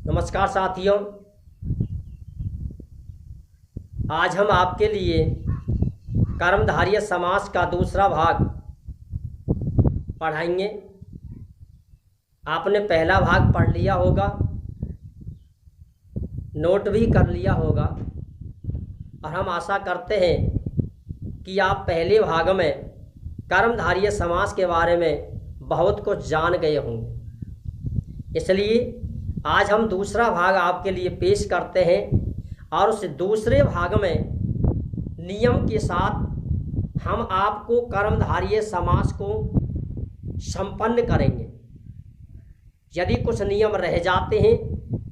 नमस्कार साथियों, आज हम आपके लिए कर्मधारय समास का दूसरा भाग पढ़ाएंगे। आपने पहला भाग पढ़ लिया होगा, नोट भी कर लिया होगा और हम आशा करते हैं कि आप पहले भाग में कर्मधारय समास के बारे में बहुत कुछ जान गए होंगे। इसलिए आज हम दूसरा भाग आपके लिए पेश करते हैं और उस दूसरे भाग में नियम के साथ हम आपको कर्मधारय समास को संपन्न करेंगे। यदि कुछ नियम रह जाते हैं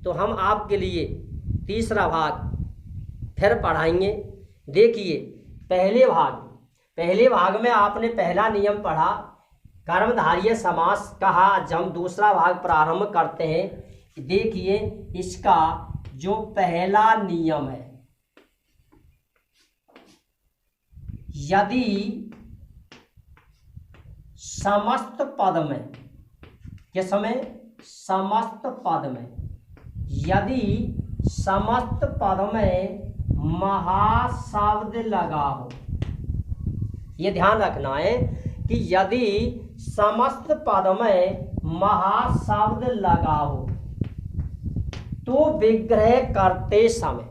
तो हम आपके लिए तीसरा भाग फिर पढ़ाएंगे। देखिए, पहले भाग में आपने पहला नियम पढ़ा, कर्मधारय समास कहा। आज हम दूसरा भाग प्रारंभ करते हैं। देखिए, इसका जो पहला नियम है, यदि समस्त पद में, किस में? समस्त पद में, यदि समस्त पद में महाशब्द लगा हो, ये ध्यान रखना है कि यदि समस्त पद में महाशब्द लगा हो तो विग्रह करते समय,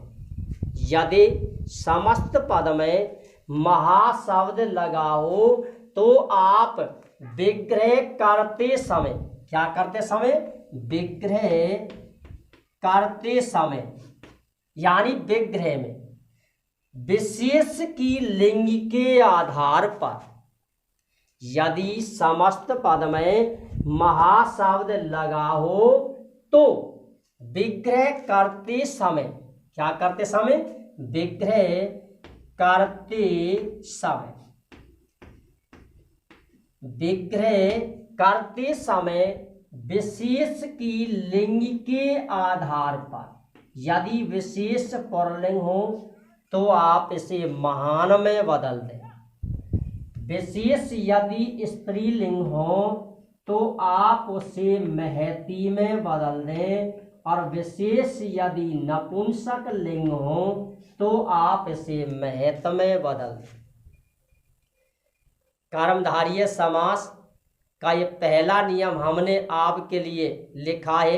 यदि समस्त पद में महाशब्द लगा हो तो आप विग्रह करते समय, क्या करते समय? विग्रह करते समय, यानी विग्रह में विशेष की लिंग के आधार पर, यदि समस्त पद में महाशब्द लगा हो तो विग्रह करते समय, क्या करते समय? विग्रह करते समय, विग्रह करते समय विशेष की लिंग के आधार पर, यदि विशेष पुल्लिंग हो तो आप इसे महान में बदल दें। विशेष यदि स्त्रीलिंग हो तो आप उसे महती में बदल दें, और विशेष यदि नपुंसक लिंग हो तो आप इसे महत में बदल दें। कर्मधारय समास का ये पहला नियम हमने आपके लिए लिखा है।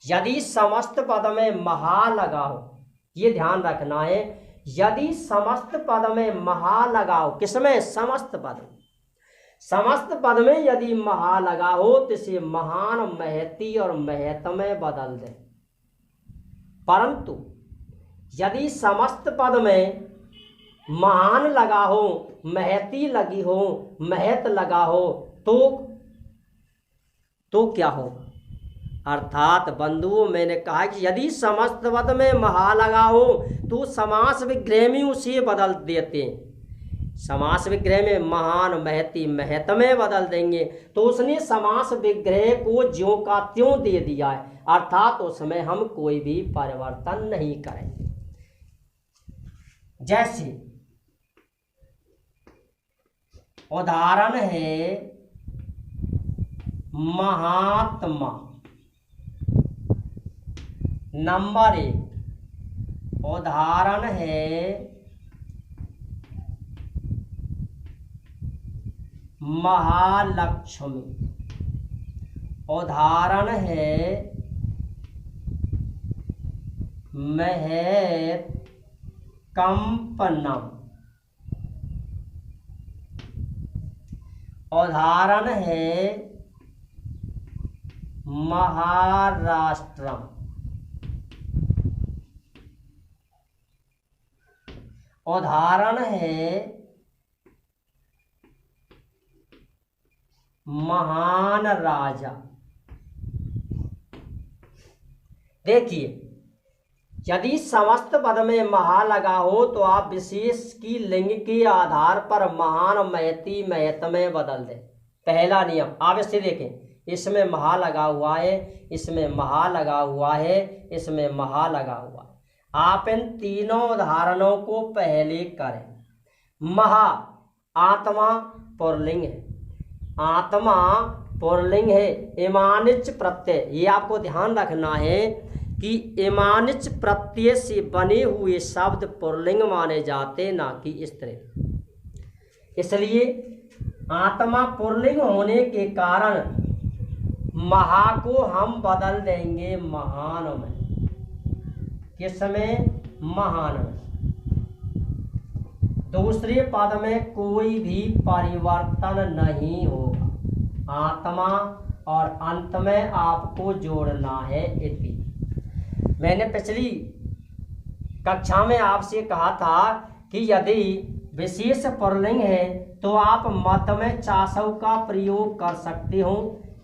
यदि समस्त पद में महा लगा हो, ये ध्यान रखना है, यदि समस्त पद में महा लगा हो, किसमें? समस्त पद में। समस्त पद में यदि महा लगा हो तो इसे महान, महती और महत में बदल दें। परंतु यदि समस्त पद में महान लगा हो, महती लगी हो, महत लगा हो तो क्या होगा? अर्थात बंधुओं, मैंने कहा कि यदि समस्त पद में महा लगा हो तो समास विग्रह में उसे बदल देते हैं। समास विग्रह में महान, महती, महत में बदल देंगे तो उसने समास विग्रह को ज्यों का त्यों दे दिया है, अर्थात उसमें हम कोई भी परिवर्तन नहीं करेंगे। जैसे उदाहरण है महात्मा, नंबर 1। उदाहरण है महालक्ष्मी, उदाहरण है महत कंपनम, उदाहरण है महाराष्ट्रम, उदाहरण है महान राजा। देखिए, यदि समस्त पद में महा लगा हो तो आप विशेष की लिंग के आधार पर महान, महती, महत में बदल दें। पहला नियम आप इसे देखें, इसमें महा लगा हुआ है, इसमें महा लगा हुआ है, इसमें महा लगा हुआ है। आप इन तीनों उदाहरणों को पहले करें। महा आत्मा पुल्लिंग है, आत्मा पुल्लिंग है। इमानिच प्रत्यय, ये आपको ध्यान रखना है कि एमानिच प्रत्यय से बने हुए शब्द पुल्लिंग माने जाते, ना कि स्त्रीलिंग। इसलिए आत्मा पुल्लिंग होने के कारण महा को हम बदल देंगे महान में। किसमें? महान में। दूसरे पद में कोई भी परिवर्तन नहीं होगा। आत्मा और अंत में आपको जोड़ना है इति। मैंने पिछली कक्षा में आपसे कहा था कि यदि विशेष पुल्लिंग है तो आप मध्य में चासव का प्रयोग कर सकते हो।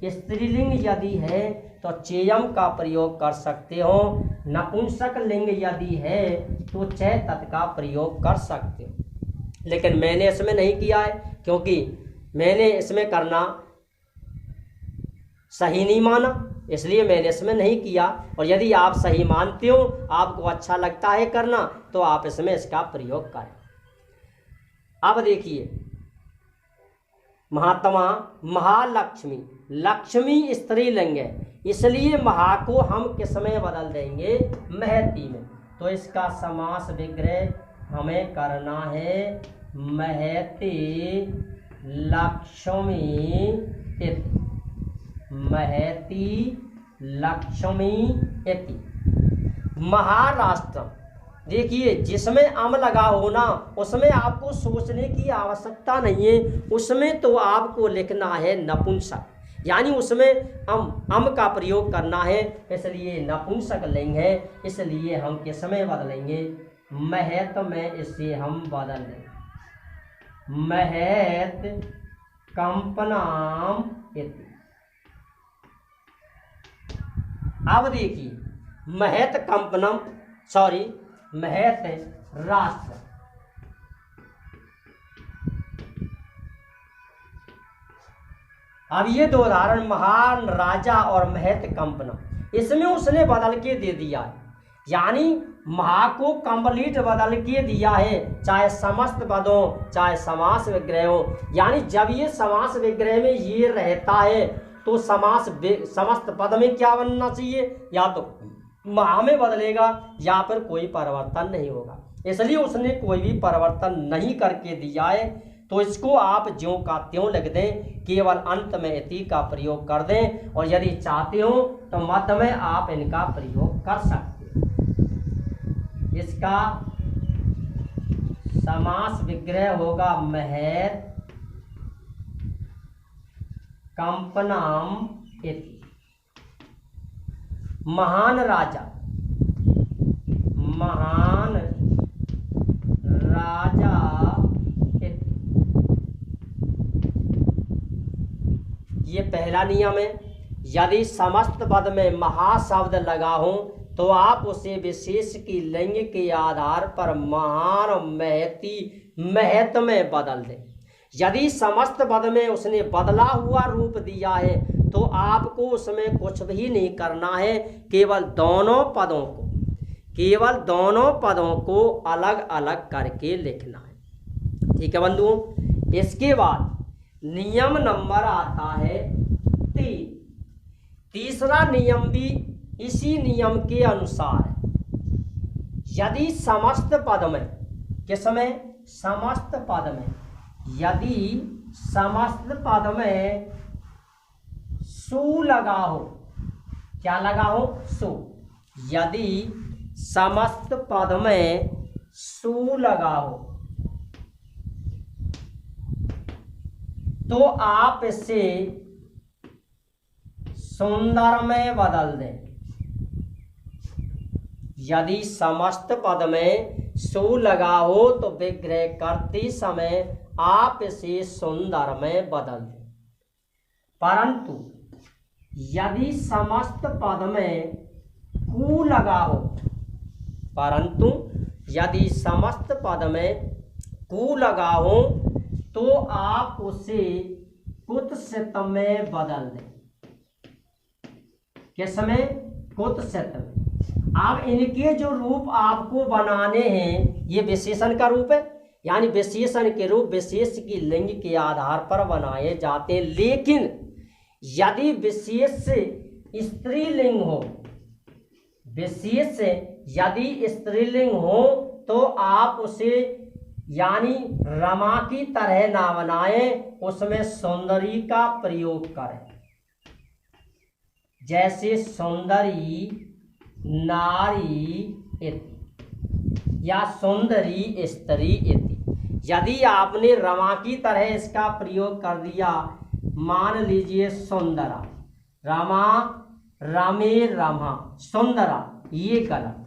स्त्रीलिंग यदि है तो चेयम का प्रयोग कर सकते हो। नपुंसक लिंग यदि है तो चय तत् का प्रयोग कर सकते हो। लेकिन मैंने इसमें नहीं किया है, क्योंकि मैंने इसमें करना सही नहीं माना, इसलिए मैंने इसमें नहीं किया। और यदि आप सही मानते हो, आपको अच्छा लगता है करना, तो आप इसमें इसका प्रयोग करें। अब देखिए, महात्मा महालक्ष्मी, लक्ष्मी स्त्रीलिंग है, इसलिए महा को हम किसमें बदल देंगे? महती में। तो इसका समास विग्रह हमें करना है महती लक्ष्मी इति। महती लक्ष्मी इति। महाराष्ट्र, देखिए जिसमें अम लगा हो ना, उसमें आपको सोचने की आवश्यकता नहीं है, उसमें तो आपको लिखना है नपुंसक, यानी उसमें अम का प्रयोग करना है, इसलिए नपुंसक लिंग है, इसलिए हम किसमें बदलेंगे? महत में इसे हम बदल देंगे महत कंपनाम इति। अब देखिए, महत कंपनम, सॉरी महत राष्ट्र। अब ये दो उदाहरण, महान राजा और महत कंपनम, इसमें उसने बदल के दे दिया है, यानी महा को कंप्लीट बदल के दिया है, चाहे समस्त पदों चाहे समास विग्रह हो। यानी जब ये समास विग्रह में ये रहता है तो समस्त पद में क्या बनना चाहिए? या तो महा में बदलेगा या फिर कोई परिवर्तन नहीं होगा। इसलिए उसने कोई भी परिवर्तन नहीं करके दिया है, तो इसको आप ज्यों का त्यों लिख दें, केवल अंत में इति का प्रयोग कर दें, और यदि चाहते हो तो मध्य में आप इनका प्रयोग कर सकते हैं। इसका समास विग्रह होगा महत कंपनम इति। महान राजा, महान राजा इति। ये पहला नियम है। यदि समस्त पद में महा शब्द लगा हो तो आप उसे विशेष की लिंग के आधार पर महान महती महत में बदल दें। यदि समस्त पद में उसने बदला हुआ रूप दिया है तो आपको उसमें कुछ भी नहीं करना है, केवल दोनों पदों को अलग अलग करके लिखना है। ठीक है बंधुओं। इसके बाद नियम नंबर आता है 3। तीसरा नियम भी इसी नियम के अनुसार है। यदि समस्त पद में, किसमें? समस्त पद में, यदि समस्त पद में सु लगा हो, क्या लगा हो? सु। यदि समस्त पद में सु लगा हो तो आप इसे सुंदर में बदल दें। यदि समस्त पद में सु लगा हो तो विग्रह करते समय आप इसे सुंदर में बदल दें। परंतु यदि समस्त पद में कु लगा हो, परंतु यदि समस्त पद में कु लगा हो तो आप उसे कुत्सित में बदल दें। किसमें? कुत्सित में। अब इनके जो रूप आपको बनाने हैं, ये विशेषण का रूप है, यानी विशेषण के रूप विशेष की लिंग के आधार पर बनाए जाते हैं। लेकिन यदि विशेष से स्त्रीलिंग हो, विशेष यदि स्त्रीलिंग हो तो आप उसे यानी रमा की तरह ना बनाएं, उसमें सुंदरी का प्रयोग करें। जैसे सुंदरी नारी इति या सुंदरी स्त्री इति। यदि आपने रमा की तरह इसका प्रयोग कर दिया, मान लीजिए सुंदरा, रमा रमे रमा सुंदरा, ये गलत।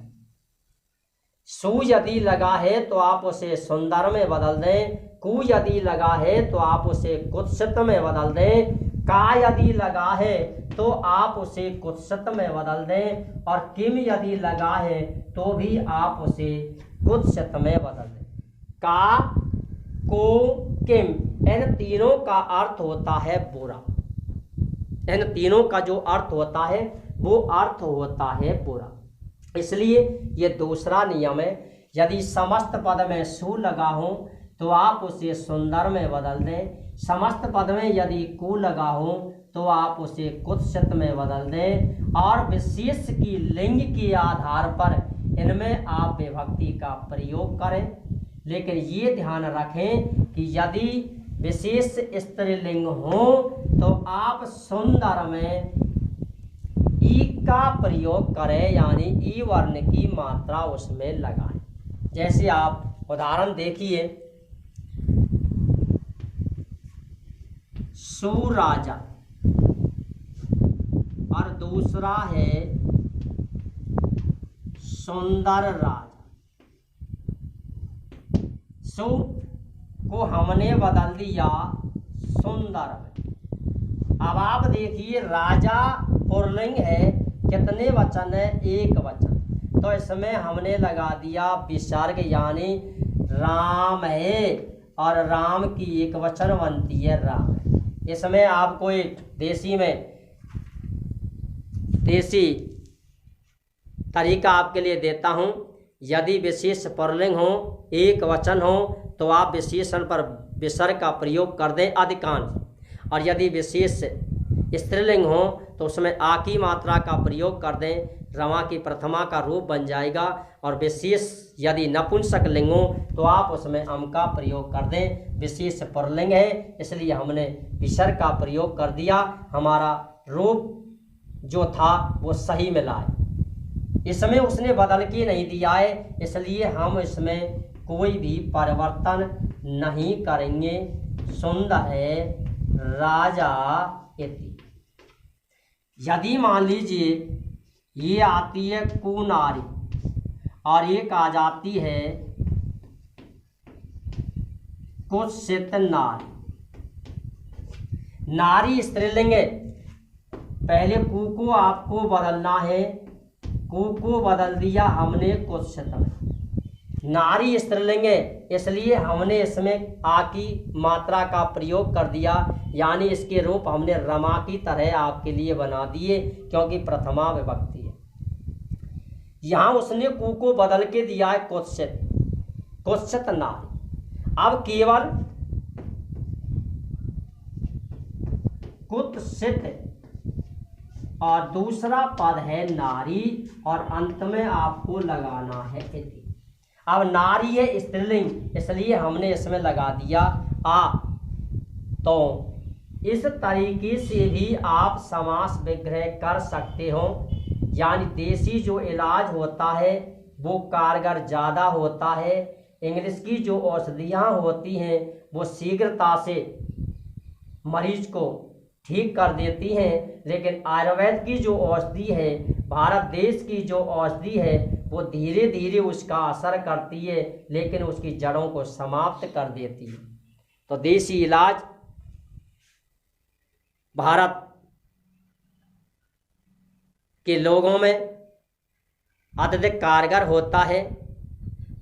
सु यदि लगा है तो आप उसे सुंदर में बदल दें, कु यदि लगा है तो आप उसे कुत्सित में बदल दें, का यदि लगा है तो आप उसे कुत्सित में बदल दें, और किम यदि लगा है तो भी आप उसे कुत्सित में बदल दें। का, को, किम, इन तीनों का अर्थ होता है बुरा। इन तीनों का जो अर्थ होता है वो अर्थ होता है बुरा। इसलिए ये दूसरा नियम है। यदि समस्त पद में सु लगा हो तो आप उसे सुंदर में बदल दें। समस्त पद में यदि कु लगा हो तो आप उसे कुत्सित में बदल दें। और विशेष की लिंग के आधार पर इनमें आप विभक्ति का प्रयोग करें। लेकिन ये ध्यान रखें कि यदि विशेष स्त्रीलिंग हो तो आप सुंदर में ई का प्रयोग करें, यानी ई वर्ण की मात्रा उसमें लगाएं। जैसे आप उदाहरण देखिए, सुराजा और दूसरा है सुंदर राजा। सु को हमने बदल दिया सुंदर में। अब आप देखिए राजा पुल्लिंग है, कितने वचन है? एक वचन। तो इसमें हमने लगा दिया विसर्ग, यानी राम है, और राम की एक वचन बनती है राम है। इसमें आपको एक देसी तरीका आपके लिए देता हूँ। यदि विशेष पुल्लिंग हो, एक वचन हो, तो आप विशेषण पर विसर्ग का प्रयोग कर दें अधिकांश, और यदि विशेष स्त्रीलिंग हो तो उसमें आ की मात्रा का प्रयोग कर दें, रमा की प्रथमा का रूप बन जाएगा। और विशेष यदि नपुंसक लिंग हो तो आप उसमें अम का प्रयोग कर दें। विशेष पुल्लिंग है इसलिए हमने विसर्ग का प्रयोग कर दिया, हमारा रूप जो था वो सही मिला है। इसमें उसने बदल के नहीं दिया है, इसलिए हम इसमें कोई भी परिवर्तन नहीं करेंगे। सुंदर है राजा इति। यदि मान लीजिए ये आती है कुनारी और एक आ जाती है कुत्सित नारी। नारी स्त्रीलिंग है, पहले कु को आपको बदलना है, कु को बदल दिया हमने कुत्सित में। नारी स्त्रीलिंग है इसलिए हमने इसमें आ की मात्रा का प्रयोग कर दिया, यानी इसके रूप हमने रमा की तरह आपके लिए बना दिए, क्योंकि प्रथमा विभक्ति है। यहाँ उसने कु को बदल के दिया है कुत्सित नारी। अब केवल कुत्सित और दूसरा पद है नारी, और अंत में आपको लगाना है इति। अब नारी है स्त्रीलिंग इसलिए हमने इसमें लगा दिया आ। तो इस तरीके से भी आप समास विग्रह कर सकते हो, यानी देसी जो इलाज होता है वो कारगर ज़्यादा होता है। इंग्लिश की जो औषधियाँ होती हैं वो शीघ्रता से मरीज को ठीक कर देती हैं, लेकिन आयुर्वेद की जो औषधि है, भारत देश की जो औषधि है, वो धीरे धीरे उसका असर करती है, लेकिन उसकी जड़ों को समाप्त कर देती है। तो देसी इलाज भारत के लोगों में अत्यधिक कारगर होता है।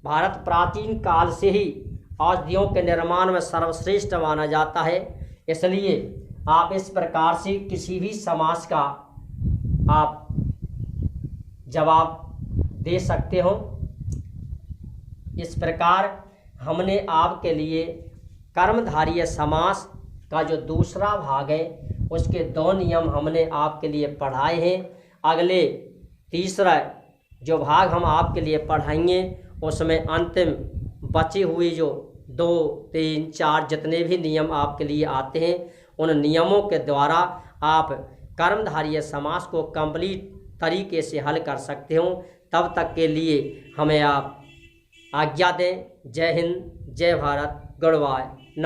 भारत प्राचीन काल से ही औषधियों के निर्माण में सर्वश्रेष्ठ माना जाता है, इसलिए आप इस प्रकार से किसी भी समास का आप जवाब दे सकते हो। इस प्रकार हमने आपके लिए कर्मधारय समास का जो दूसरा भाग है उसके 2 नियम हमने आपके लिए पढ़ाए हैं। अगले तीसरा जो भाग हम आपके लिए पढ़ाएंगे उसमें अंतिम बची हुई जो 2, 3, 4 जितने भी नियम आपके लिए आते हैं उन नियमों के द्वारा आप कर्मधारय समास को कंप्लीट तरीके से हल कर सकते हो। तब तक के लिए हमें आप आज्ञा दें। जय हिंद, जय भारत, गुड बाय।